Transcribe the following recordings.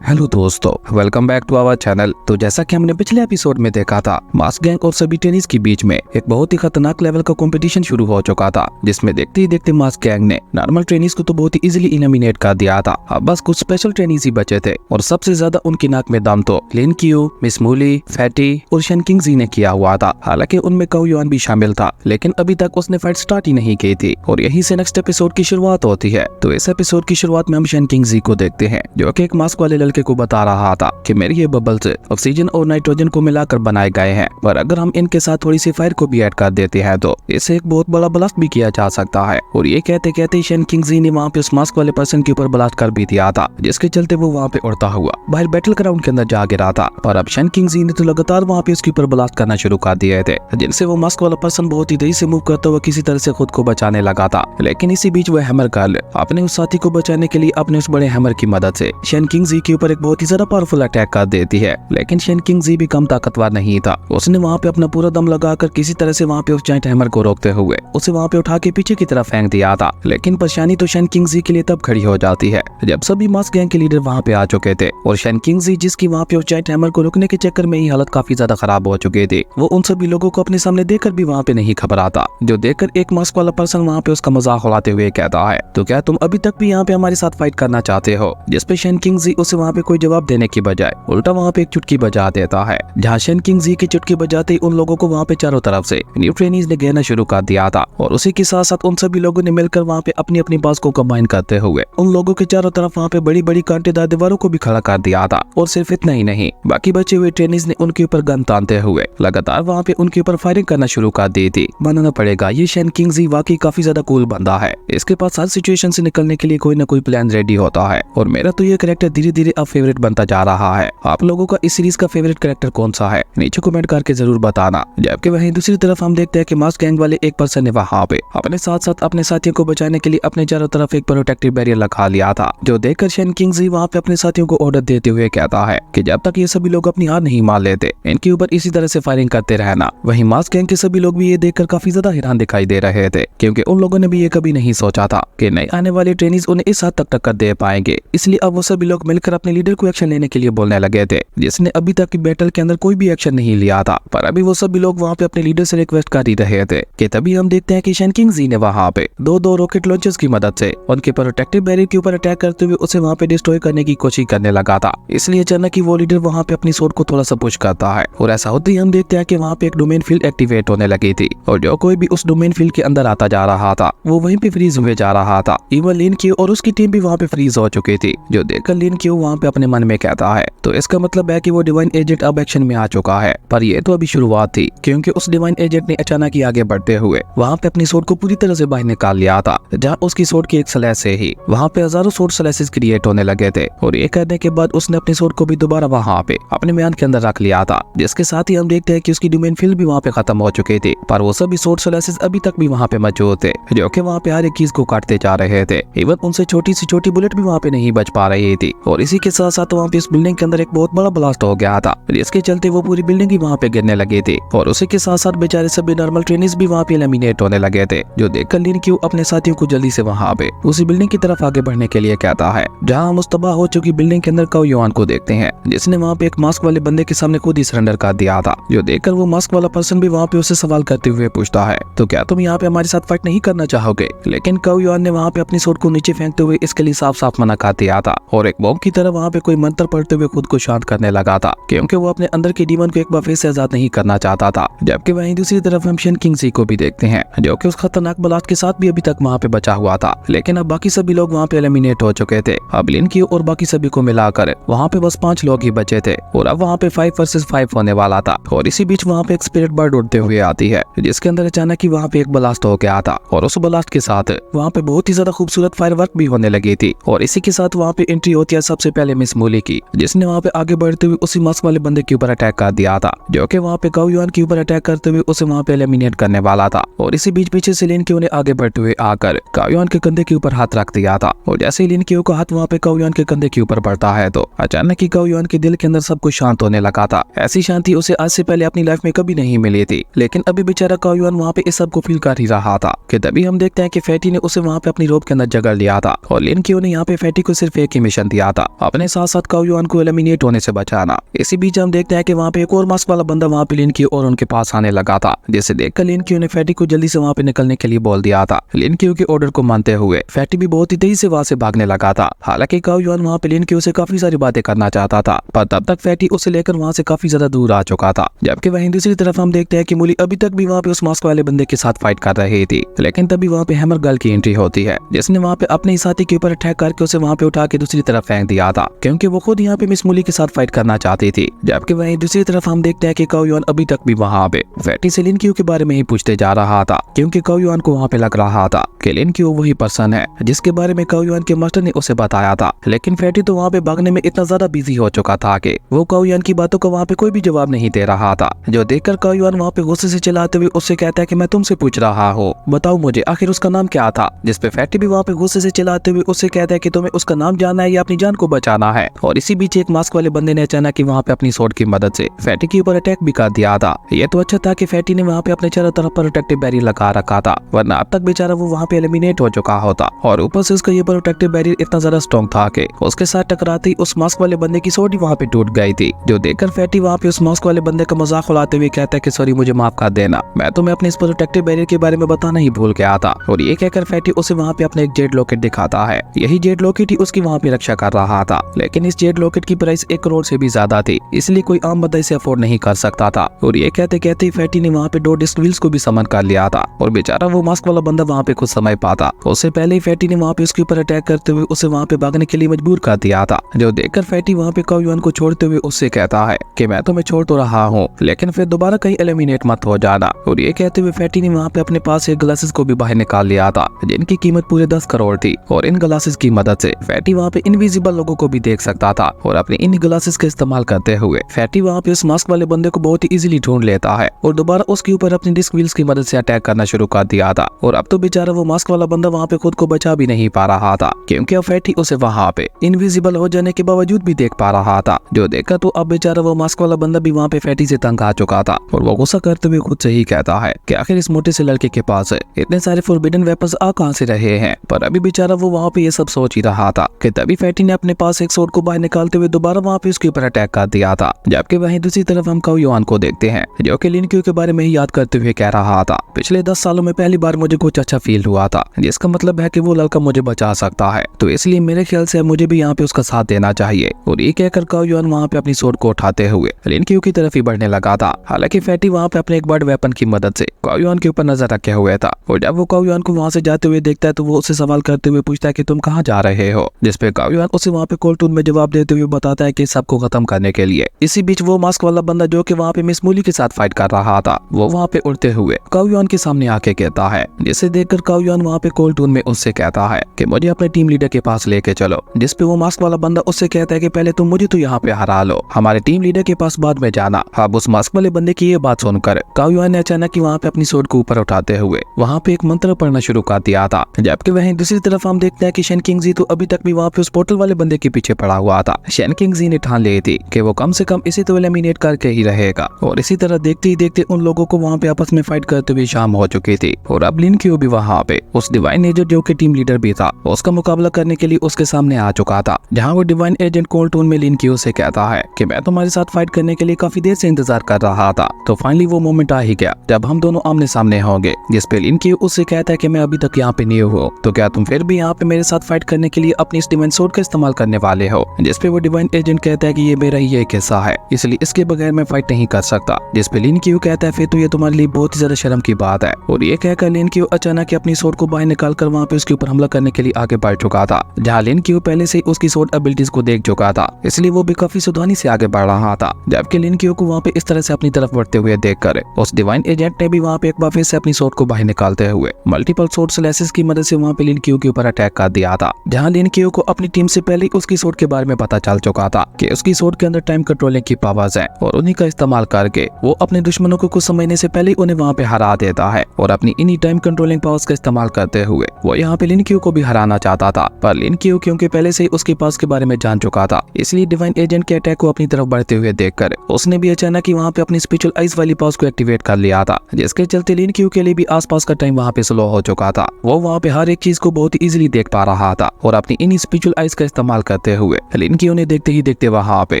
Hello दोस्तों, welcome back to our channel. तो जैसा कि हमने पिछले एपिसोड में देखा था, मास्क गैंग और सभी ट्रेनीज के बीच में एक बहुत ही खतरनाक लेवल का कंपटीशन शुरू हो चुका था, जिसमें देखते ही देखते मास्क गैंग ने नॉर्मल ट्रेनीज को तो बहुत ही इजीली एलिमिनेट कर दिया था। अब बस कुछ स्पेशल ट्रेनीज ही बचे थे और सबसे ज्यादा उनकी नाक में दम तो लिन क्यू, मिस मूली, फैटी और शन किंग जी ने किया हुआ था। हालांकि उनमें काओ युआन भी शामिल था, लेकिन अभी तक उसने फाइट स्टार्ट ही नहीं की थी और यहीं से नेक्स्ट एपिसोड की शुरुआत होती है। तो इस एपिसोड की शुरुआत में हम शन किंग जी को देखते हैं, जो कि एक मास्क वाले लड़के को बता रहा था कि मेरे ये बबल्स ऑक्सीजन और नाइट्रोजन को मिलाकर बनाए गए हैं, पर अगर हम इनके साथ थोड़ी सी फायर को भी ऐड कर देते हैं तो इससे एक बहुत बड़ा ब्लास्ट भी किया जा सकता है। और ये कहते कहते शन किंग जी ने वहाँ पे उस मास्क वाले पर्सन के ऊपर ब्लास्ट कर भी दिया था, जिसके चलते वो वहाँ पे उड़ता हुआ बाहर बैटल ग्राउंड के अंदर जा गिरा था। और अब शन किंग जी ने तो लगातार वहाँ पे उसके ऊपर ब्लास्ट करना शुरू कर दिए थे, जिनसे वो मास्क वाला पर्सन बहुत ही तेजी से मूव करता हुआ किसी तरह से खुद को बचाने लगा था। लेकिन इसी बीच वह हैमर गर्ल अपने उस साथी को बचाने के लिए अपने उस बड़े हैमर की मदद से शन किंग जी के ऊपर एक बहुत ही ज्यादा पावरफुल अटैक कर देती है। लेकिन शन किंग जी भी कम ताकतवर नहीं था, उसने वहाँ पे अपना पूरा दम लगाकर किसी तरह से वहाँ पे उस जायंट हैमर को रोकते हुए उसे वहाँ पे उठा के पीछे की तरफ फेंक दिया था। लेकिन परेशानी तो शन किंग जी के लिए तब खड़ी हो जाती है जब सभी मास्क गैंग के लीडर वहाँ पे आ चुके थे और शन किंग जी, जिसकी वहाँ पे उस जायंट हैमर को रोकने के चक्कर में ही हालत काफी ज्यादा खराब हो चुकी थी, वो उन सभी लोगों को अपने सामने देखकर भी वहाँ पे नहीं घबराता। जो देखकर एक मास्क वाला पर्सन वहाँ पे उसका मजाक उड़ाते हुए कहता है, तो क्या तुम अभी तक भी यहाँ पे हमारे साथ फाइट करना चाहते हो? जिसपे शन किंग जी उसे वहाँ पे कोई जवाब देने की बजाय उल्टा वहाँ पे एक चुटकी बजा देता है, जहाँ शन किंग जी की चुटकी बजाते ही उन लोगों को वहाँ पे चारों तरफ से न्यू ट्रेनीज ने घेरना शुरू कर दिया था। और उसी के साथ साथ उन सभी लोगों ने मिलकर वहाँ पे अपनी अपनी बात को कंबाइन करते हुए उन लोगों के चारों तरफ वहाँ पे बड़ी बड़ी कांटेदार दीवारों को भी खड़ा कर दिया था। और सिर्फ इतना ही नहीं, बाकी बचे हुए ट्रेनीज ने उनके ऊपर गन तानते हुए लगातार वहाँ पे उनके ऊपर फायरिंग करना शुरू कर दी थी। मानना पड़ेगा, ये शन किंग जी वाकई काफी ज्यादा कूल बंदा है। इसके पास हर सिचुएशन से निकलने के लिए कोई ना कोई प्लान रेडी होता है और मेरा तो ये कैरेक्टर धीरे धीरे अब फेवरेट बनता जा रहा है। आप लोगों का इस सीरीज का फेवरेट कैरेक्टर कौन सा है, नीचे कमेंट करके जरूर बताना। जबकि वहीं दूसरी तरफ हम देखते हैं कि मास्क गैंग वाले एक पर्सन ने वहाँ पे अपने साथ साथ अपने साथियों को बचाने के लिए अपने चारों तरफ एक प्रोटेक्टिव बैरियर लगा लिया था, जो देखकर शन किंग जी वहाँ पे अपने साथियों को ऑर्डर देते हुए कहता है कि जब तक ये सभी लोग अपनी हार नहीं मान लेते, इनके ऊपर इसी तरह से फायरिंग करते रहना। वहीं मास्क गैंग के सभी लोग भी ये देखकर काफी ज्यादा हैरान दिखाई दे रहे थे, क्योंकि उन लोगों ने भी ये कभी नहीं सोचा था कि नए आने वाले ट्रेनीज उन्हें इस हद तक टक्कर दे पाएंगे। इसलिए अब वो सभी लोग मिलकर अपने लीडर को एक्शन लेने के लिए बोलने लगे थे, जिसने अभी तक की बैटल के अंदर कोई भी एक्शन नहीं लिया था। पर अभी वो सभी लोग वहाँ पे अपने लीडर से रिक्वेस्ट कर ही रहे थे कि तभी हम देखते हैं कि शन किंग जी ने वहाँ पे दो रॉकेट लॉन्चर्स की मदद से उनके प्रोटेक्टिव बैरियर के ऊपर अटैक करते हुए उसे वहाँ पे डिस्ट्रॉय करने की कोशिश करने लगा था। इसलिए अचानक ही वो लीडर वहाँ पे अपनी सोर्ड को थोड़ा सा पुश करता है और ऐसा होते ही हम देखते हैं कि वहाँ पे एक डोमेन फील्ड एक्टिवेट होने लगी थी और जो कोई भी उस डोमेन फील्ड के अंदर आता जा रहा था वो वहीं पे फ्रीज हुए जा रहा था। इवन लिन क्यू और उसकी टीम भी वहाँ पे फ्रीज हो चुकी थी, जो देखकर लिन क्यू वहाँ पे अपने मन में कहता है, तो इसका मतलब है कि वो डिवाइन एजेंट अब एक्शन में आ चुका है। पर ये तो अभी शुरुआत थी, क्योंकि उस डिवाइन एजेंट ने अचानक ही आगे बढ़ते हुए वहाँ पे अपनी सोर्ड को पूरी तरह से बाहर निकाल लिया था, जहाँ उसकी सोर्ड की एक स्लैश से ही वहाँ पे हजारों सोर्ड स्लैशेस क्रिएट होने लगे थे। और ये करने के बाद उसने अपनी सोर्ड को भी दोबारा वहाँ पे अपने म्यान के अंदर रख लिया था, जिसके साथ ही हम देखते हैं कि उसकी डोमेन फील्ड भी वहाँ पे खत्म हो चुकी थी। पर वो सभी सोर्ड स्लैशेस अभी तक भी वहाँ पे मौजूद थे, जो कि वहाँ पे हर एक चीज को काटते जा रहे थे। इवन उनसे छोटी सी छोटी बुलेट भी वहाँ पे नहीं बच पा रही थी। और इसी के साथ साथ वहाँ पे इस बिल्डिंग के अंदर एक बहुत बड़ा ब्लास्ट हो गया था, जिसके चलते वो पूरी बिल्डिंग ही वहाँ पे गिरने लगी थी। और उसी के साथ साथ बेचारे सभी नॉर्मल ट्रेनीज भी वहाँ पे एलिमिनेट होने लगे थे, जो देखकर लिन क्यू अपने साथियों को जल्दी से वहाँ पे उसी बिल्डिंग की तरफ आगे बढ़ने के लिए कहता है, जहाँ हम उस तबाह हो चुकी बिल्डिंग के अंदर काओ युआन को देखते हैं, जिसने वहाँ पे एक मास्क वाले बंदे के सामने खुद ही सरेंडर कर दिया था। जो देखकर वो मास्क वाला पर्सन भी वहाँ पे उसे सवाल करते हुए पूछता है, तो क्या तुम यहाँ पे हमारे साथ फाइट नहीं करना चाहोगे? लेकिन काओ युआन ने वहाँ पे अपनी सोर्ड को नीचे फेंकते हुए इसके लिए साफ साफ मना कर दिया था और एक बॉम्ब की तरह वहाँ पे कोई मंत्र पढ़ते हुए खुद को शांत करने लगा था, क्योंकि वो अपने अंदर के डीमन को एक बार फिर से आजाद नहीं करना चाहता था। जबकि वहीं दूसरी तरफ हम शन किंग जी को भी देखते हैं, जो कि उस खतरनाक ब्लास्ट के साथ भी अभी तक वहाँ पे बचा हुआ था। लेकिन अब बाकी सभी लोग वहाँ पे एलिमिनेट हो चुके थे। अब लिन क्यू और बाकी सभी को मिलाकर वहाँ पे बस 5 लोग ही बचे थे और अब वहाँ पे 5 वर्सेस 5 होने वाला था। और इसी बीच वहाँ पे एक स्पिरिट बर्ड उड़ते हुए आती है, जिसके अंदर अचानक ही वहाँ पे एक ब्लास्ट हो गया था और उस ब्लास्ट के साथ वहाँ पे बहुत ही ज्यादा खूबसूरत फायरवर्क भी होने लगी थी। और इसी के साथ वहाँ पे एंट्री होती है सबसे पहले मिस मूली की, जिसने वहाँ पे आगे बढ़ते हुए उसी मास्क वाले बंदे के ऊपर अटैक कर दिया था, जो कि वहाँ पे काओ युआन के ऊपर अटैक करते हुए उसे वहाँ पे एलिमिनेट करने वाला था। और इसी बीच पीछे से लिन क्यू ने आगे बढ़ते हुए आकर काओ युआन के कंधे के ऊपर हाथ रख दिया था। और जैसे ही लिन क्यू का हाथ वहाँ पे काओ युआन के कंधे के ऊपर पड़ता है, तो अचानक ही काओ युआन के दिल के अंदर सब कुछ शांत होने लगा था। ऐसी शांति उसे आज से पहले अपनी लाइफ में कभी नहीं मिली थी। लेकिन अभी बेचारा काओ युआन वहाँ पे इस सब को फील कर ही रहा था कि तभी हम देखते हैं कि फैटी ने उसे वहाँ पे अपनी रोब के अंदर जगड़ लिया था और लिन क्यू ने यहाँ पे फैटी को सिर्फ एक ही मिशन दिया था, अपने साथ साथ काओ युआन को एलिमिनेट होने से बचाना। इसी बीच हम देखते हैं कि वहाँ पे एक और मास्क वाला बंदा वहाँ पे लिन क्यू और उनके पास आने लगा था, जिसे देखकर लिन क्यू ने फैटी को जल्दी से वहाँ पे निकलने के लिए बोल दिया था। लिन क्यू के ऑर्डर को मानते हुए फैटी भी बहुत ही तेजी से वहाँ से भागने लगा था। हालांकि काओ युआन वहाँ पे लिन क्यू से काफी सारी बातें करना चाहता था, पर तब तक फैटी उसे लेकर वहाँ से काफी ज्यादा दूर आ चुका था। जबकि वहीं दूसरी तरफ हम देखते हैं कि मूली अभी तक भी वहाँ पे उस मास्क वाले बंदे के साथ फाइट कर रही थी, लेकिन तभी वहाँ पे हैमर गर्ल की एंट्री होती है, जिसने वहाँ पे अपने साथी के ऊपर अटैक करके उसे वहाँ पे उठा के दूसरी तरफ फेंक दिया था, क्योंकि वो खुद यहाँ पे मिस मूली के साथ फाइट करना चाहती थी। जबकि वहीं दूसरी तरफ हम देखते हैं कि काओ युआन अभी तक भी वहाँ पे फैटी से लिन क्यू के बारे में ही पूछते जा रहा था, क्योंकि काओ युआन को वहाँ पे लग रहा था कि लिन क्यू वही पर्सन है जिसके बारे में काओ युआन के मास्टर ने उसे बताया था। लेकिन फैटी तो वहाँ पे भागने में इतना ज्यादा बिजी हो चुका था कि वो काओ युआन की बातों का वहाँ पे कोई भी जवाब नहीं दे रहा था, जो देखकर काओ युआन वहाँ पे गुस्से से चिल्लाते हुए उससे कहता है कि मैं तुमसे पूछ रहा हूँ, बताओ मुझे आखिर उसका नाम क्या था। जिसपे फैटी भी वहाँ पे गुस्से से चिल्लाते हुए उससे कहता है कि तुम्हें उसका नाम जानना है या अपनी जान को बचाना है। और इसी बीच एक मास्क वाले बंदे ने अचानक वहाँ पे अपनी स्वॉर्ड की मदद से फैटी के ऊपर अटैक भी कर दिया था। ये तो अच्छा था कि फैटी ने वहाँ पे अपने चारों तरफ प्रोटेक्टिव बैरियर लगा रखा था, वरना अब तक बेचारा वो वहाँ पे एलिमिनेट हो चुका होता। और ऊपर से उसका ये प्रोटेक्टिव बैरियर इतना ज्यादा स्ट्रॉन्ग था कि उसके साथ टकराते ही उस मास्क वाले बंदे की स्वॉर्ड वहाँ पे टूट गई थी, जो देखकर फैटी वहाँ पे उस मास्क वाले बंदे का मजाक उड़ाते हुए कहता है कि सॉरी मुझे माफ कर देना, मैं तुम्हें अपने इस प्रोटेक्टिव बैरियर के बारे में बताना ही भूल गया था। और ये कहकर फैटी उसे वहाँ पे अपना एक जेड लॉकेट दिखाता है। यही जेड लॉकेट ही उसकी वहाँ पे रक्षा कर रहा था, लेकिन इस जेड लॉकेट की प्राइस 1 करोड़ से भी ज्यादा थी, इसलिए कोई आम बंदा इसे अफोर्ड नहीं कर सकता था। और ये कहते कहते फैटी ने वहाँ पे 2 डिस्क व्हील्स को भी समन कर लिया था, और बेचारा वो मास्क वाला बंदा वहाँ पे कुछ समय पाता उससे पहले ही फैटी ने वहाँ पे उसके ऊपर अटैक करते हुए उसे वहाँ पे भागने के लिए मजबूर कर दिया था, जो देखकर फैटी वहाँ पे काओ युआन को छोड़ते हुए उससे कहता है कि मैं तुम्हें छोड़ तो रहा हूँ, लेकिन फिर दोबारा कहीं एलिमिनेट मत हो जाना। और ये कहते हुए फैटी ने वहाँ पे अपने पास एक ग्लासेस को भी बाहर निकाल लिया था, जिनकी कीमत पूरे 10 करोड़ थी। और इन ग्लासेस की मदद से फैटी वहाँ पे इनविजिबल लोगों को भी देख सकता था, और अपने इन ग्लासेस का इस्तेमाल करते हुए फैटी वहाँ पे उस मास्क वाले बंदे को बहुत ही इजीली ढूंढ लेता है, और दोबारा उसके ऊपर अपनी डिस्क व्हील्स की मदद से अटैक करना शुरू कर दिया था। और अब तो बेचारा वो मास्क वाला बंदा वहाँ पे खुद को बचा भी नहीं पा रहा था, क्योंकि अब फैटी उसे वहाँ पे इनविजिबल हो जाने के बावजूद भी देख पा रहा था, जो देखकर तो अब बेचारा वो मास्क वाला बंदा भी वहाँ पे फैटी से तंग आ चुका था। और वो गुस्सा करते हुए खुद से ही कहता है कि आखिर इस मोटे से लड़के के पास इतने सारे फॉरबिडन वेपन्स आ कहां से रहे हैं। पर अभी बेचारा वो वहाँ पे ये सब सोच ही रहा था कि तभी फैटी ने अपने पास एक स्वॉर्ड को बाहर निकालते हुए दोबारा वहाँ पे उसके ऊपर अटैक कर दिया था। जबकि वहीं दूसरी तरफ हम काओ युआन को देखते हैं, जो कि लिन क्यू के बारे में ही याद करते हुए कह रहा था, पिछले 10 सालों में पहली बार मुझे कुछ अच्छा फील हुआ था, जिसका मतलब है कि वो लड़का मुझे बचा सकता है, तो इसलिए मेरे ख्याल से मुझे भी यहाँ पे उसका साथ देना चाहिए। और ये कहकर काओ युआन वहाँ पे अपनी स्वॉर्ड को उठाते हुए लिन क्यू की तरफ ही बढ़ने लगा था। हालांकि फैटी वहाँ पे अपने एक बर्ड वेपन की मदद से काओ युआन के ऊपर नजर रखे हुए था, और जब वो काओ युआन को वहाँ से जाते हुए देखता है तो वो उससे सवाल करते हुए पूछता है कि तुम कहाँ जा रहे हो, जिसपे काओ युआन उसे वहाँ पे कोल्ड टून में जवाब देते हुए बताता है कि सबको खत्म करने के लिए। इसी बीच वो मास्क वाला बंदा जो कि वहाँ पे मिस मूली के साथ फाइट कर रहा था, वो वहाँ पे उड़ते हुए काओ युआन के सामने आके कहता है, जिसे देखकर काओ युआन वहाँ पे कोल्ड टून में उससे कहता है कि मुझे अपने टीम लीडर के पास लेके चलो। जिसपे वो मास्क वाला बंदा उससे कहता है कि पहले तुम मुझे तो यहाँ पे हरा लो, हमारे टीम लीडर के पास बाद में जाना। अब उस मास्क वाले बंदे की ये बात सुनकर काओ युआन ने अचानक वहाँ पे अपनी स्वॉर्ड को ऊपर उठाते हुए वहाँ पे एक मंत्र पढ़ना शुरू कर दिया था। जबकि वहीं दूसरी तरफ हम देखते हैं कि शन किंग जी तो अभी तक भी वहाँ पे उस पोर्टल वाले बंदे के पीछे पड़ा हुआ था। शन किंग जी ने ठान ली थी कि वो कम से कम इसे तो एलिमिनेट करके ही रहेगा, और इसी तरह देखते ही देखते उन लोगों को वहाँ पे आपस में फाइट करते हुए शाम हो चुकी थी। और अब लिन क्यू भी वहाँ पे उस डिवाइन एजेंट जो कि टीम लीडर भी था उसका मुकाबला करने के लिए उसके सामने आ चुका था, जहाँ वो डिवाइन एजेंट कोल्ड टून में लिन क्यू से कहता है कि मैं तुम्हारे साथ फाइट करने के लिए काफी देर से इंतजार कर रहा था, तो फाइनली वो मोमेंट आ ही गया जब हम दोनों आमने सामने होंगे। जिसपे लिन क्यू उससे कहता है कि मैं अभी तक यहाँ पे नहीं हूँ, तो क्या तुम फिर भी यहाँ पे मेरे साथ फाइट करने के लिए अपनी इस डिवाइन स्वॉर्ड का इस्तेमाल करने वाले हो। जिसपे वो डिवाइन एजेंट कहता है कि ये मेरा ही एक हिस्सा है, इसलिए इसके बगैर मैं फाइट नहीं कर सकता। जिसपे लिन क्यू कहता है फिर तो ये तुम्हारे लिए बहुत ही ज्यादा शर्म की बात है। और ये कहकर लिन क्यू अचानक अपनी स्वॉर्ड को बाहर निकालकर वहाँ पे उसके ऊपर हमला करने के लिए आगे बढ़ चुका था, जहाँ लिन क्यू पहले से उसकी स्वॉर्ड एबिलिटीज को देख चुका था, इसलिए वो भी काफी सावधानी से आगे बढ़ रहा था। जबकि लिन क्यू को वहाँ पे इस तरह से अपनी तरफ बढ़ते हुए देखकर उस डिवाइन एजेंट ने भी वहाँ पे एक बार फिर से अपनी स्वॉर्ड को बाहर निकालते हुए मल्टीपल स्वॉर्ड स्लैशेस की मदद से वहाँ पे लिन क्यू के ऊपर अटैक कर दिया था। जहाँ लिन क्यू को अपनी टीम से पहले उसकी स्वॉर्ड के बारे में पता चल चुका था कि उसकी स्वॉर्ड के अंदर टाइम कंट्रोलिंग की पावर्स है, और उन्हीं का इस्तेमाल करके वो अपने दुश्मनों को कुछ समझने से पहले उन्हें वहाँ पे हरा देता है। और अपनी इन्हीं टाइम कंट्रोलिंग पावर्स का इस्तेमाल करते हुए वो यहाँ पे लिन क्यू को भी हराना चाहता था, पर लिन क्यू क्योंकि पहले से उसके पास के बारे में जान चुका था, इसलिए डिवाइन एजेंट के अटैक को अपनी तरफ बढ़ते हुए देखकर उसने भी अचानक ही वहाँ पे अपनी स्पिरिचुअल आइज वाली पावर्स को एक्टिवेट कर लिया था, जिसके चलते लिन क्यू के लिए भी आसपास का टाइम वहाँ पे स्लो हो चुका था। वो वहाँ पे हर एक चीज को बहुत ही इजीली देख पा रहा था, और अपनी इन स्पिरिचुअल आइज का इस्तेमाल करते हुए लिन की उन्हें देखते ही देखते वहाँ पे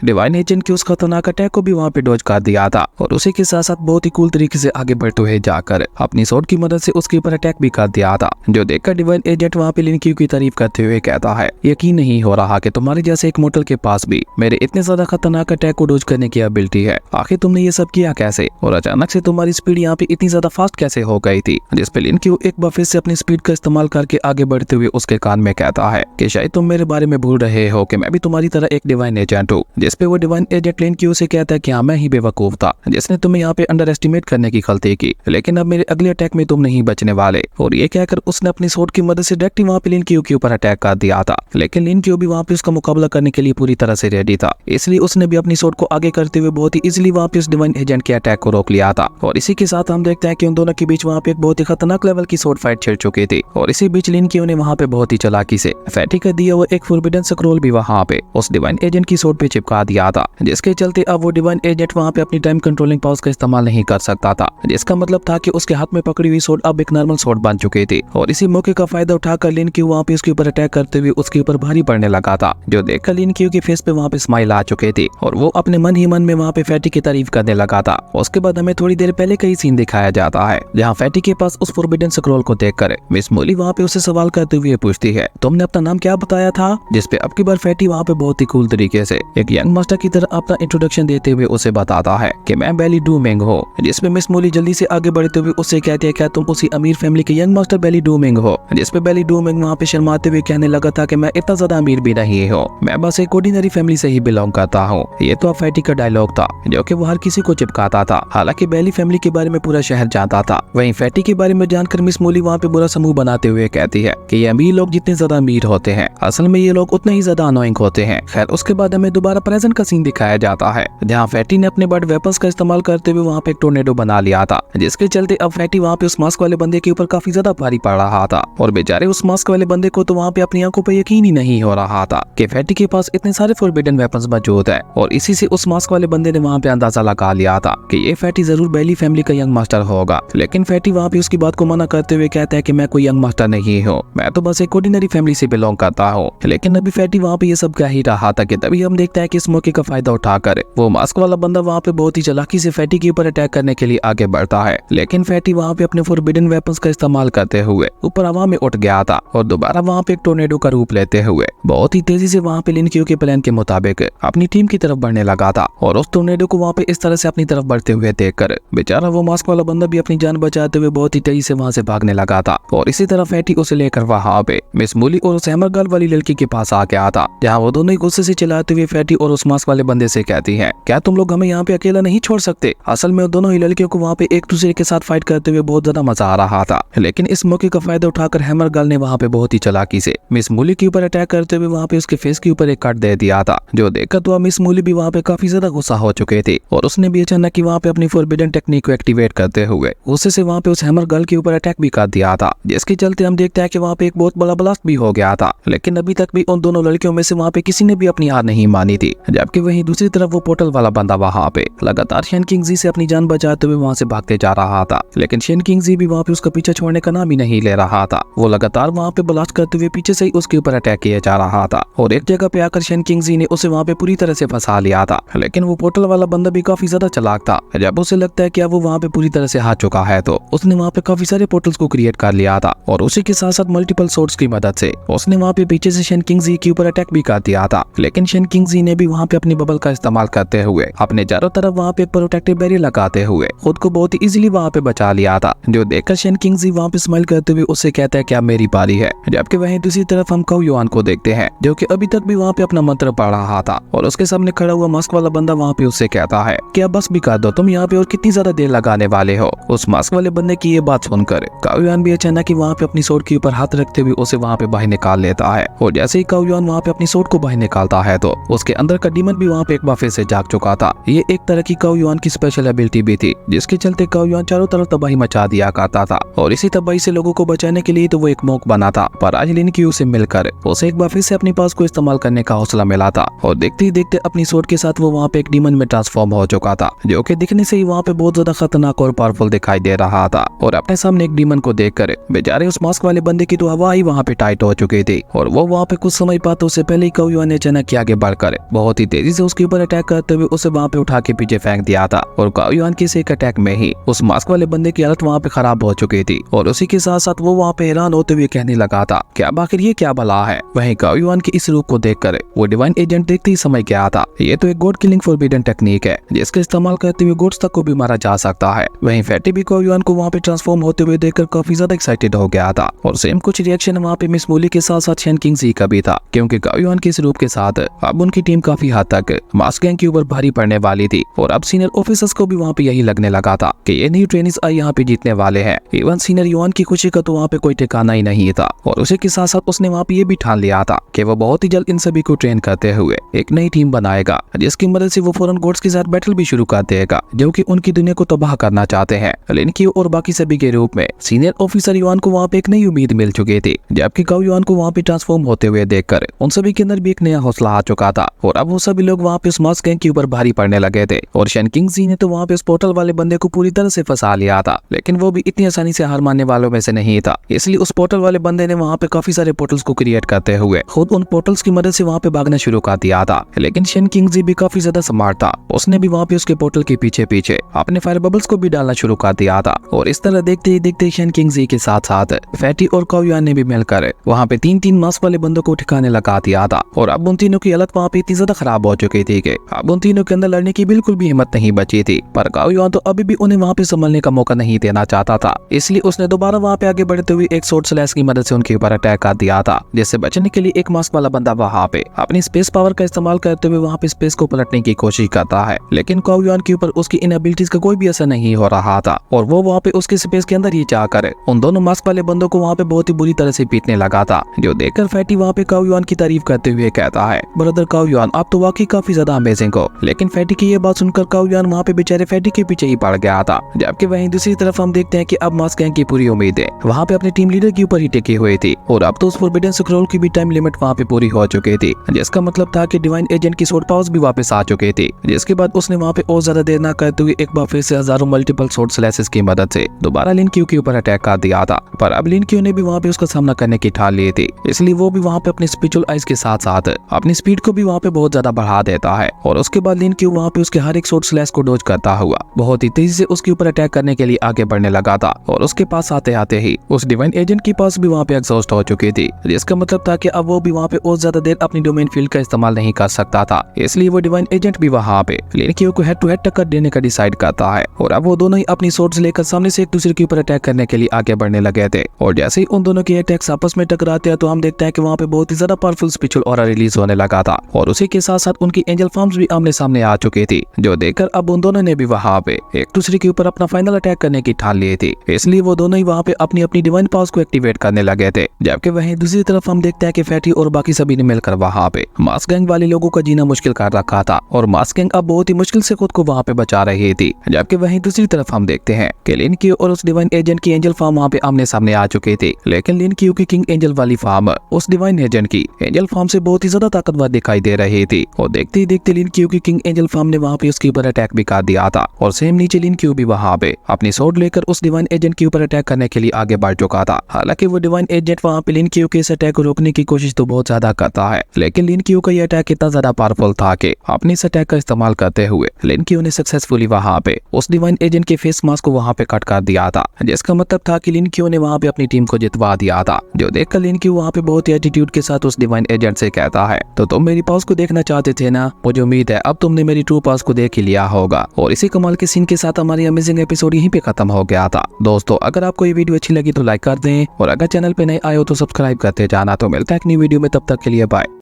डिवाइन एजेंट के उस खतरनाक अटैक को भी वहाँ पे डॉज कर दिया था और उसी के साथ साथ बहुत ही कूल तरीके से आगे बढ़ते हुए जाकर अपनी स्वॉर्ड की मदद से उसके ऊपर अटैक भी कर दिया था, जो देखकर डिवाइन एजेंट वहाँ पे लिन क्यू की तारीफ करते हुए कहता है, यकीन नहीं हो रहा कि तुम्हारे जैसे एक मोटल के पास भी मेरे इतने ज्यादा खतरनाक अटैक को डॉज करने की एबिलिटी है। आखिर तुमने ये सब किया कैसे और अचानक से तुम्हारी स्पीड यहाँ पे इतनी ज्यादा फास्ट कैसे हो गई थी? जिसपे लिन क्यू एक बार फिर से अपनी स्पीड का इस्तेमाल करके आगे बढ़ते हुए उसके कान में कहता है कि शायद तुम मेरे बारे में भूल रहे हो कि मैं भी तुम्हारी तरह एक डिवाइन एजेंट हूँ। जिसपे वो डिवाइन एजेंट लिन क्यू से कहता है कि हाँ, मैं ही बेवकूफ था जिसने तुम्हें यहाँ पे अंडर एस्टिमेट करने की गलती की, लेकिन अब मेरे अगले अटैक में तुम नहीं बचने वाले। और ये कहकर उसने अपनी स्वॉर्ड की मदद से डायरेक्टली वहाँ पे लिन क्यू के ऊपर अटैक कर दिया था, लेकिन लिन क्यू भी वहाँ पे उसका मुकाबला करने के लिए पूरी तरह से रेडी था, इसलिए उसने भी अपनी स्वॉर्ड को आगे करते हुए बहुत ही इजीली वहाँ पे उस डिवाइन एजेंट के अटैक को रोक लिया था। और इसी के साथ हम देखते हैं कि उन दोनों के बीच वहाँ पे एक बहुत ही खतरनाक लेवल की स्वॉर्ड फाइट छिड़ चुकी थी और इसी बीच लिन क्यू ने वहाँ पे बहुत ही चालाकी से फैटी का दिया वो एक फॉरबिडन स्क्रॉल भी वहाँ पे उस डिवाइन एजेंट की स्वॉर्ड पे चिपका दिया था, जिसके चलते अब वो डिवाइन एजेंट वहाँ पे अपनी टाइम कंट्रोलिंग पावर्स का इस्तेमाल नहीं कर सकता था, जिसका मतलब था कि उसके हाथ में पकड़ी हुई स्वॉर्ड अब एक नॉर्मल स्वॉर्ड बन चुकी थी। और इसी मौके का फायदा उठाकर लिन क्यू वहाँ पे उसके ऊपर अटैक करते हुए उसके ऊपर भारी पड़ने लगा था, जो देखकर लिन क्यू के फेस पे वहाँ पे स्माइल आ चुकी थी और वो अपने मन ही मन में वहाँ पे फैटी की तारीफ करने लगा था। उसके बाद हमें थोड़ी देर पहले कई सीन दिखाया जाता है जहाँ फैटी के पास उस फॉरबिडन स्क्रॉल को देखकर मिस मोली वहाँ पे उसे सवाल करते हुए पूछती है, तुमने अपना नाम क्या बताया था? जिसपे अब की बार फैटी वहाँ पे बहुत ही कूल तरीके से एक यंग मास्टर की तरह अपना इंट्रोडक्शन देते हुए उसे बताता है कि मैं बेली डू मिंग हूँ। जिसपे मिस मोली जल्दी से आगे बढ़ते हुए उससे कहती है, क्या तुम उसी अमीर फैमिली के यंग मास्टर बेली डू मिंग हो? जिसपे बेली डू मिंग वहाँ पे शर्माते हुए कहने लगा था कि मैं इतना ज्यादा अमीर भी नहीं हूँ, मैं बस एक ऑर्डिनरी फैमिली से ही बिलोंग करता हूँ। ये तो अब फैटी का डायलॉग था जो कि वो हर किसी को चिपकाता था। हालांकि बेली फैमिली के बारे में पूरा शहर जानता था। वहीं फैटी के बारे में जानकर मिस मोली वहाँ पे बुरा समूह बनाते हुए कहती है कि ये अमीर लोग जितने ज्यादा अमीर होते हैं असल में ये लोग उतने ही ज्यादा अनोइंग होते हैं। खैर उसके बाद हमें दोबारा प्रेजेंट का सीन दिखाया जाता है जहाँ फैटी ने अपने बर्ड वेपन्स का इस्तेमाल करते हुए वहाँ पे एक टोर्नेडो बना लिया था, जिसके चलते अब फैटी वहाँ पे उस मास्क वाले बंदे के ऊपर काफी ज्यादा भारी पड़ रहा था। और बेचारे उस मास्क वाले बंदे को तो वहाँ पे अपनी आंखों पर यकीन ही नहीं हो रहा था कि फैटी के पास इतने सारे फॉरबिडन वेपन्स मौजूद है। और इसी से उस मास्क वाले बंदे ने वहाँ पे अंदाजा लगा लिया था कि ये फैटी जरूर बेली फैमिली का यंग मास्टर होगा। लेकिन फैटी वहाँ पे उसकी बात को मना करते हुए कहता है कि मैं कोई यंग मास्टर नहीं हूँ, मैं तो बस एक ऑर्डिनरी फैमिली से बिलोंग करता हूँ। लेकिन अभी फैटी वहाँ पे ये सब कह ही रहा था कि तभी हम देखते हैं कि इस मौके का फायदा उठाकर वो मास्क वाला बंदा वहाँ पे बहुत ही चालाकी से फैटी के ऊपर अटैक करने के लिए आगे बढ़ता है। लेकिन फैटी वहाँ पे अपने फॉरबिडन वेपन्स का इस्तेमाल करते हुए ऊपर हवा में उठ गया था और दोबारा वहाँ पे एक टोर्नेडो का रूप लेते हुए बहुत ही तेजी से वहाँ पे लिन क्यू के प्लान के मुताबिक अपनी टीम की तरफ बढ़ने लगा था। और उस टोर्नेडो को वहाँ पे इस तरह से अपनी तरफ बढ़ते हुए देखकर बेचारा वो मास्क वाला बंदा भी अपनी जान बचाते हुए बहुत ही तेजी से वहाँ से भागने लगा था। और इसी तरह फैटी उसे लेकर वहाँ पे मिस मोली और उस हैमर गर्ल वाली लड़की के पास आ गया था, जहाँ वो दोनों ही गुस्से से चिल्लाते हुए फैटी और उस मास्क वाले बंदे से कहती है, क्या तुम लोग हमें यहाँ पे अकेला नहीं छोड़ सकते? असल में दोनों ही लड़कियों को वहाँ पे एक दूसरे के साथ फाइट करते हुए बहुत ज्यादा मजा आ रहा था। लेकिन इस मौके का फायदा उठाकर हैमर गर्ल ने वहाँ पे बहुत ही चालाकी से मिस मोली के ऊपर अटैक करते हुए वहाँ पे उसके फेस के ऊपर एक कट दे दिया था, जो देखकर तो मिस मोली भी वहाँ पे काफी ज्यादा गुस्सा हो चुके थे। और उसने भी अचानक वहाँ पे अपनी फॉरबिडन टेक्निक को एक्टिवेट करते हुए गुस्से से वहाँ पे उस हैमर गर्ल के ऊपर अटैक भी कर दिया था, जिसके चलते हम देखते हैं कि वहाँ पे एक बहुत बड़ा ब्लास्ट भी हो गया था। लेकिन अभी तक भी उन दोनों लड़कियों में से वहाँ पे किसी ने भी अपनी हार नहीं मानी थी। जबकि वहीं दूसरी तरफ वो पोर्टल वाला बंदा वहाँ पे लगातार शेन किंग जी से अपनी जान बचाते हुए वहाँ से भागते जा रहा था। लेकिन शेन किंग जी भी वहाँ पे उसका पीछा छोड़ने का नाम ही नहीं ले रहा था। वो लगातार वहाँ पे ब्लास्ट करते हुए पीछे से ही उसके ऊपर अटैक किया जा रहा था। और एक जगह पे आकर शेन किंग जी ने उसे वहाँ पे पूरी तरह से फंसा लिया था। लेकिन वो पोर्टल वाला बंदा भी काफी ज्यादा चालाक था। जब उसे लगता है कि अब वो वहाँ पे पूरी तरह से हार चुका है तो उसने वहाँ पे काफी सारे पोर्टल्स को क्रिएट कर लिया था। और उसी के साथ साथ मल्टीपल सोर्ड्स की मदद से उसने वहाँ पे पीछे से शेन किंग जी के ऊपर अटैक भी कर दिया था। लेकिन शेन किंग जी ने भी वहाँ पे अपनी बबल का इस्तेमाल करते हुए अपने चारों तरफ वहाँ पे प्रोटेक्टिव बैरियर लगाते हुए खुद को बहुत ही इजीली वहाँ पे बचा लिया था, जो देखकर शेन किंग जी वहाँ पे स्माइल करते हुए उससे कहता है कि अब मेरी बारी है। जबकि वहीं दूसरी तरफ हम काओ युआन को देखते हैं, जो कि अभी तक भी वहाँ पे अपना मंत्र पढ़ रहा था। और उसके सामने खड़ा हुआ मास्क वाला बंदा वहाँ पे उससे कहता है कि अब बस भी कर दो, तुम यहाँ पे और कितनी ज्यादा देर लगाने वाले हो। उस मास्क वाले बंदे की ये बात सुनकर काओ युआन भी अचानक ही वहाँ पे अपनी सोर्ड के ऊपर हाथ रखते हुए उसे वहाँ पे बाहर निकाल लेता है। और जैसे ही काओ युआन वहाँ पे अपनी सोर्ड को बाहर निकालता है तो उसके अंदर का डीमन भी वहाँ पे एक बार फिर से जाग चुका था। ये एक तरह की काओ युआन की स्पेशल एबिलिटी भी थी, जिसके चलते काओ युआन चारों तरफ तबाही मचा दिया करता था। और इसी तबाही से लोगों को बचाने के लिए तो वो एक मॉन्क बना था। पर आज लिन क्यू से मिलकर उसे एक बार फिर से अपनी पास को इस्तेमाल करने का हौसला मिला था। और देखते ही देखते अपनी सोर्ड के साथ वो वहाँ पे एक डीमन में ट्रांसफॉर्म हो चुका था, जो कि दिखने से ही वहाँ पे बहुत ज्यादा खतरनाक और पावरफुल दिखाई दे रहा था। और अपने सामने एक डीमन को देखकर बेचारे उस मास्क वाले बंदे की तो हवा ही वहाँ पे टाइट हो चुकी थी और वो वहाँ पे कुछ समय बात उससे पहले ही काओ युआन ने अचानक के आगे बढ़कर बहुत ही तेजी से उसके ऊपर अटैक करते हुए उसे वहाँ पे उठा के पीछे फेंक दिया था। और काओ युआन के इस एक अटैक में ही उस मास्क वाले बंदे की हालत वहाँ पे खराब हो चुकी थी और उसी के साथ साथ वो वहाँ पे हैरान होते हुए कहने लगा था कि अब आखिर ये क्या भला है। वहीं काओ युआन के इस रूप को देखकर वो डिवाइन एजेंट देखते ही समझ गया था ये तो एक गॉड किलिंग फॉरबिडन टेक्निक है जिसका इस्तेमाल करते हुए गॉड्स तक को भी मारा जा सकता है। वहीं फैटी भी काओ युआन को वहाँ पे ट्रांसफॉर्म होते हुए देखकर काफी ज्यादा एक्साइटेड हो गया था और सेम कुछ रिएक्शन वहाँ पे मिस मूली के साथ साथ शन किंग जी का भी था, क्योंकि काओ युआन के इस रूप के साथ अब उनकी टीम काफी हद तक मास्क गैंग के ऊपर भारी पड़ने वाली थी और अब सीनियर ऑफिसर्स को भी वहाँ पे यही लगने लगा था कि ये न्यू ट्रेनिंग्स आई यहाँ पे जीतने वाले हैं। इवन सीनियर युआन की खुशी का तो वहाँ पे कोई ठिकाना ही नहीं था और उसी के साथ साथ उसने वहाँ पे ये भी ठान लिया था कि वो बहुत ही जल्द इन सभी को ट्रेन करते हुए एक नई टीम बनाएगा जिसकी मदद से वो फॉरेन गॉड्स के साथ बैटल भी शुरू कर देगा जो कि उनकी दुनिया को तबाह करना चाहते हैं। लिन क्यू और बाकी सभी के रूप में सीनियर ऑफिसर युआन को वहाँ पे एक नई उम्मीद मिल चुकी थी, जबकि काओ युआन को वहाँ पे ट्रांसफॉर्म होते हुए देखकर उन सभी के अंदर भी एक नया हौसला आ चुका था और अब वो सभी लोग वहाँ पे उस मास्क गैंग के ऊपर भारी पड़ने लगे थे। और शन किंग जी ने तो वहाँ पे उस पोर्टल वाले बंदे को पूरी तरह से फंसा लिया था, लेकिन वो भी इतनी आसानी से हार मानने वालों में से नहीं था, इसलिए उस पोर्टल वाले बंदे ने वहाँ पे काफी सारे पोर्टल्स को क्रिएट करते हुए खुद उन पोर्टल्स की मदद से वहाँ पे भागना शुरू कर दिया था। लेकिन शन किंग जी भी काफी ज्यादा स्मार्ट था, उसने भी वहाँ पे उसके पोर्टल के पीछे पीछे अपने फायर बबल्स को भी डालना शुरू कर दिया था और इस तरह देखते ही देखते शन किंग जी के साथ साथ फैटी और काओ युआन ने भी मिलकर वहाँ पे तीन मास्क वाले बंदों को ठिकाने लगा दिया था। और अब उन तीनों की हालत वहाँ पे इतनी ज्यादा खराब हो चुकी थी कि अब उन तीनों के अंदर लड़ने की बिल्कुल भी हिम्मत नहीं बची थी। पर काओ युआन तो अभी भी उन्हें वहाँ पे संभलने का मौका नहीं देना चाहता था, इसलिए उसने दोबारा वहाँ पे आगे बढ़ते हुए एक शॉर्ट स्लैश की मदद से उनके ऊपर अटैक कर दिया था, जिससे बचने के लिए एक मास्क वाला बंदा वहाँ पे अपनी स्पेस पावर का इस्तेमाल करते हुए वहाँ पे स्पेस को पलटने की कोशिश करता है। लेकिन काओ युआन के ऊपर उसकी इन एबिलिटीज का कोई भी असर नहीं हो रहा था और वो वहाँ पे उसके स्पेस के अंदर ही जाकर उन दोनों मास्क वाले बंदों को वहाँ पे बहुत ही बुरी तरह से पीटने लगा था, जो देखकर फैटी वहाँ पे काओ युआन की तारीफ करते हुए कहता है, ब्रदर काओ युआन आप तो वाकई काफी ज्यादा अमेजिंग हो। लेकिन फैटी की ये बात सुनकर काओ युआन वहाँ पे बेचारे फैटी के पीछे ही पड़ गया था। जबकि वहीं दूसरी तरफ हम देखते हैं कि अब मास्क गैंग की पूरी उम्मीदें वहाँ पे अपने टीम लीडर के ऊपर ही टिकी हुई थी और अब तो उस फॉरबिडन स्क्रॉल की भी टाइम लिमिट वहाँ पे पूरी हो चुकी थी, जिसका मतलब था कि डिवाइन एजेंट की स्वॉर्ड पावर्स भी वापस आ चुकी थी। जिसके बाद उसने वहाँ पे और ज्यादा देर न करते हुए एक बार फिर से हजारों मल्टीपल स्वॉर्ड स्लैशेस की मदद से दोबारा लिन क्यू के ऊपर अटैक कर दिया था। पर अब लिन क्यू ने भी वहाँ पे उसका सामना करने की ठान ली थी, इसलिए वो भी वहाँ पे अपने स्पिरिचुअल आइज के साथ साथ अपनी स्पीड को भी वहाँ पे बहुत ज्यादा बढ़ा देता है और उसके बाद लिन क्यू वहाँ पे उसके हर एक स्वॉर्ड स्लैश को डॉज करता हुआ बहुत ही तेजी से उसके ऊपर अटैक करने के लिए आगे बढ़ने लगा था। और उसके पास आते आते ही उस डिवाइन एजेंट के पास भी वहाँ पे एग्जॉस्ट हो चुकी थी, जिसका मतलब था कि अब वो भी वहाँ पे और ज्यादा देर अपनी डोमेन फील्ड का इस्तेमाल नहीं कर सकता था, इसलिए वो डिवाइन एजेंट भी वहाँ पे लिन क्यू को हेड टू हेड टक्कर देने का डिसाइड करता है। और अब वो दोनों ही अपनी स्वॉर्ड्स लेकर सामने से एक दूसरे के ऊपर अटैक करने के लिए आगे बढ़ने लगे थे। और जैसे ही उन दोनों के अटैक्स आपस में टकराते हैं तो हम देखते हैं कि वहाँ पे बहुत ही ज्यादा पावरफुल स्पिरिचुअल ऑरा रिलीज होने लगा था और उसी के साथ साथ उनकी एंजल फॉर्म्स भी आमने सामने आ चुकी थी, जो देखकर अब उन दोनों ने भी वहाँ पे एक दूसरे के ऊपर अपना फाइनल अटैक करने की ठान ली थी, इसलिए वो दोनों ही वहाँ पे अपनी अपनी डिवाइन पावर्स को एक्टिवेट करने लगे थे। जबकि वहीं दूसरी तरफ हम देखते हैं कि फैटी और बाकी सभी ने मिलकर वहाँ पे मास्क गैंग वाले लोगों का जीना मुश्किल कर रखा था और मास्क गैंग अब बहुत ही मुश्किल से खुद को वहाँ पे बचा रही थी। जबकि वहीं दूसरी तरफ हम देखते हैं कि लिन क्यू और उस डिवाइन एजेंट की एंजल फॉर्म वहाँ पे आमने सामने आ चुकी थी, लेकिन लिन क्यू की किंग एंजल वाली फॉर्म उस डिवाइन एजेंट की एंजल फॉर्म से बहुत ही ज्यादा ताकतवर दिखाई दे रही थी और देखते ही देखते लिन क्यू की किंग एंजल फॉर्म ने वहाँ पे उसके ऊपर अटैक भी कर दिया था और सेम नीचे लिन क्यू भी वहाँ पे अपनी स्वॉर्ड लेकर उस डिवाइन एजेंट के ऊपर अटैक करने के लिए आगे बढ़ चुका था। हालांकि वो डिवाइन एजेंट वहाँ पे लिन क्यू के इस अटैक को रोकने की कोशिश तो बहुत ज्यादा करता है, लेकिन लिन क्यू का ये अटैक इतना ज्यादा पावरफुल था कि अपने इस अटैक का इस्तेमाल करते हुए लिन क्यू ने सक्सेसफुली वहाँ पे उस डिवाइन एजेंट के फेस मास्क को वहाँ पे कट कर दिया था, जिसका मतलब था कि लिन क्यू ने वहाँ पे अपनी टीम को जितवा दिया था। जो देखकर लिन क्यू वहाँ पे बहुत ही एटीट्यूड के साथ उस डिवाइन एजेंट से कहता है, तो तुम मेरी पावर्स को देखना चाहते थे ना, मुझे उम्मीद है अब तुमने मेरी ट्रू पावर्स को देख ही लिया होगा। और इसी कमाल के सीन के साथ हमारी अमेजिंग एपिसोड यहीं पे खत्म हो गया था। दोस्तों अगर आपको ये वीडियो अच्छी लगी तो लाइक कर दें और अगर चैनल पे नए आए हो तो सब्सक्राइब करते जाना। तो मिलता है एक नई वीडियो में, तब तक के लिए बाय।